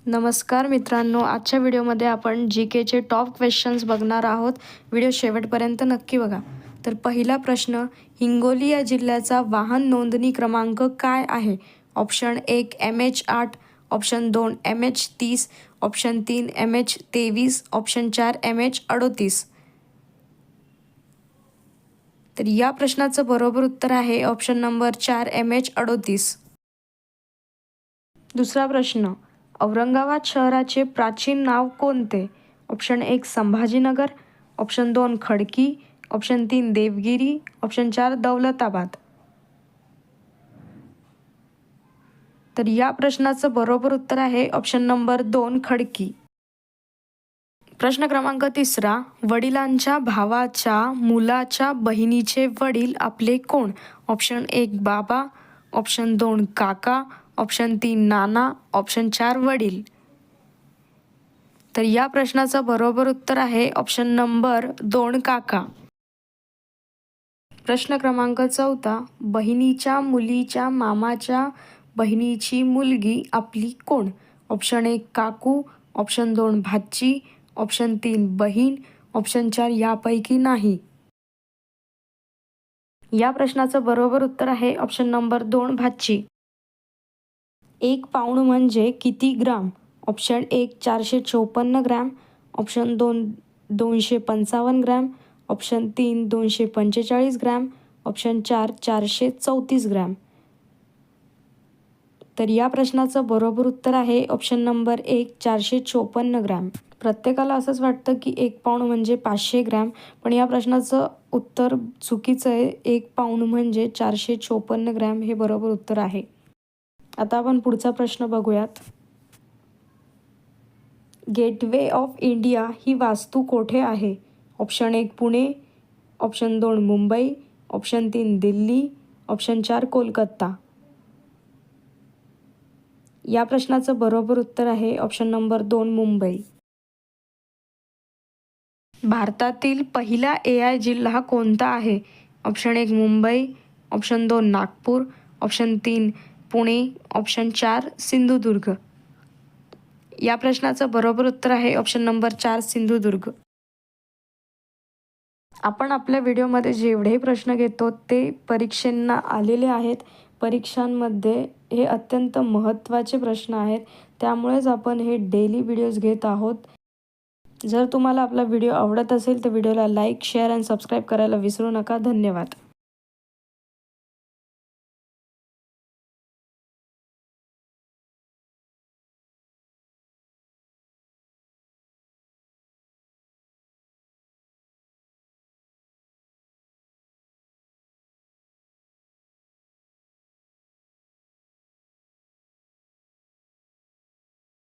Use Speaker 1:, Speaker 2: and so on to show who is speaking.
Speaker 1: नमस्कार मित्रांनो, आजच्या व्हिडिओमध्ये आपण जी.केचे टॉप क्वेश्चन्स बघणार आहोत. व्हिडिओ शेवटपर्यंत नक्की बघा. तर पहिला प्रश्न, हिंगोली या जिल्ह्याचा वाहन नोंदणी क्रमांक काय आहे? Option 1 MH8, option 2 MH30, option 3 MH23, option 4 MH38. तर या प्रश्नाचं बरोबर उत्तर आहे ऑप्शन नंबर 4 MH38. दुसरा प्रश्न, औरंगाबाद शहराचे प्राचीन नाव कोणते? Option 1 Sambhajinagar, option 2 Khadki, option 3 Devgiri, option 4 Daulatabad. तर या प्रश्नाचं बरोबर उत्तर आहे ऑप्शन नंबर 2 खडकी. प्रश्न क्रमांक तिसरा, वडिलांच्या भावाच्या मुलाच्या बहिणीचे वडील आपले कोण? ऑप्शन 1 बाबा, ऑप्शन 2 काका, ऑप्शन 3 नाना, ऑप्शन 4 वडील. तर या प्रश्नाचं बरोबर उत्तर आहे ऑप्शन नंबर 2 काका. प्रश्न क्रमांक चौथा, बहिणीच्या मुलीच्या मामाच्या बहिणीची मुलगी आपली कोण? ऑप्शन 1 काकू, ऑप्शन 2 भाची, ऑप्शन 3 बहीण, ऑप्शन 4 यापैकी नाही. या प्रश्नाचं बरोबर उत्तर आहे ऑप्शन नंबर 2 भाची. 1 पाऊण म्हणजे किती gram? Option 1 454 gram, option 2 255 gram, option 3 245 gram, option 4 434 gram. तर या प्रश्नाचं बरोबर उत्तर आहे ऑप्शन नंबर 1 454 ग्रॅम. प्रत्येकाला असंच वाटतं की 1 पाऊण म्हणजे 500 ग्रॅम, पण या प्रश्नाचं उत्तर चुकीचं आहे. 1 पाऊण म्हणजे 454 ग्रॅम हे बरोबर उत्तर आहे. आता आपण पुढचा प्रश्न बघूयात. गेटवे ऑफ इंडिया ही वास्तू कोठे आहे? Option 1 Pune, option 2 Mumbai, option 3 Delhi, option 4 Kolkata. या प्रश्नाचं बरोबर उत्तर आहे ऑप्शन नंबर 2 मुंबई. भारतातील पहिला AI जिल्हा कोणता आहे? Option 1 Mumbai, option 2 Nagpur, option 3 Pune, option 4 Sindhudurg. या प्रश्नाचं बरोबर उत्तर आहे ऑप्शन नंबर 4 सिंधुदुर्ग. आपण आपल्या व्हिडिओमध्ये जेवढे प्रश्न घेतो ते परीक्षांना आलेले आहेत. परीक्षांमध्ये हे अत्यंत महत्त्वाचे प्रश्न आहेत, त्यामुळेच आपण हे डेली व्हिडिओज घेत आहोत. जर तुम्हाला आपला व्हिडिओ आवडत असेल तर व्हिडिओला लाईक, शेअर आणि सबस्क्राईब करायला विसरू नका. धन्यवाद.